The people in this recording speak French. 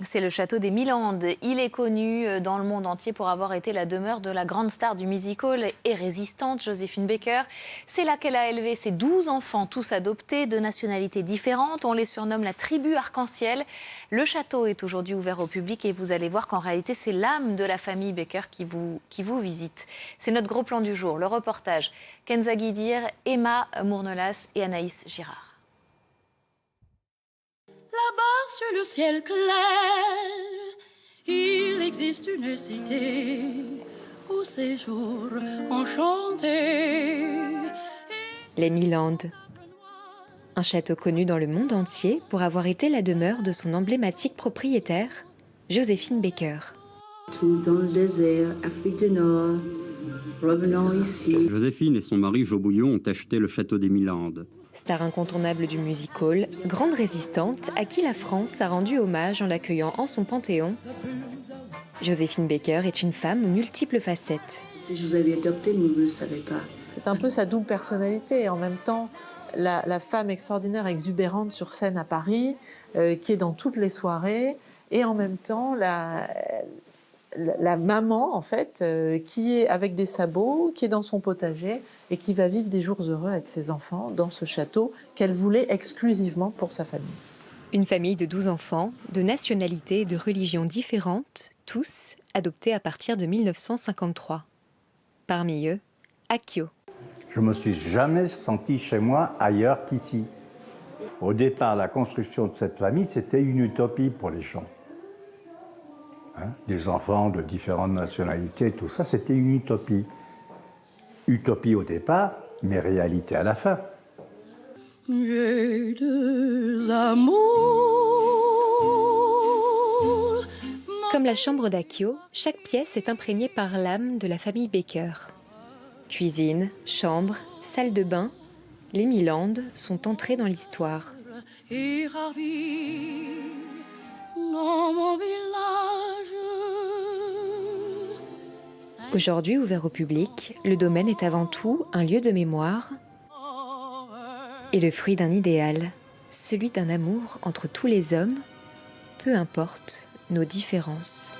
C'est le château des Milandes. Il est connu dans le monde entier pour avoir été la demeure de la grande star du music-hall et résistante, Joséphine Baker. C'est là qu'elle a élevé ses 12 enfants, tous adoptés, de nationalités différentes. On les surnomme la tribu arc-en-ciel. Le château est aujourd'hui ouvert au public et vous allez voir qu'en réalité, c'est l'âme de la famille Baker qui vous visite. C'est notre gros plan du jour, le reportage. Kenza Guidir, Emma Mournelas et Anaïs Girard. Là-bas sur le ciel clair, il existe une cité où ces jours enchantés. Les Milandes. Un château connu dans le monde entier pour avoir été la demeure de son emblématique propriétaire, Joséphine Baker. Tout dans le désert, Afrique du Nord, revenons ici. Joséphine et son mari Jo Bouillon ont acheté le château des Milandes. Star incontournable du music-hall, grande résistante à qui la France a rendu hommage en l'accueillant en son panthéon, Joséphine Baker est une femme aux multiples facettes. Je vous avais adopté, mais vous ne le savez pas. C'est un peu sa double personnalité. En même temps, la femme extraordinaire, exubérante sur scène à Paris, qui est dans toutes les soirées, et en même temps, la maman, en fait, qui est avec des sabots, qui est dans son potager et qui va vivre des jours heureux avec ses enfants dans ce château qu'elle voulait exclusivement pour sa famille. Une famille de 12 enfants, de nationalités et de religions différentes, tous adoptés à partir de 1953. Parmi eux, Akio. Je ne me suis jamais senti chez moi ailleurs qu'ici. Au départ, la construction de cette famille, c'était une utopie pour les gens. Des enfants de différentes nationalités, tout ça, c'était une utopie. Utopie au départ, mais réalité à la fin. J'ai deux amours. Comme la chambre d'Akio, chaque pièce est imprégnée par l'âme de la famille Baker. Cuisine, chambre, salle de bain, les Milandes sont entrées dans l'histoire. Et ravi dans mon village. Aujourd'hui ouvert au public, le domaine est avant tout un lieu de mémoire et le fruit d'un idéal, celui d'un amour entre tous les hommes, peu importe nos différences.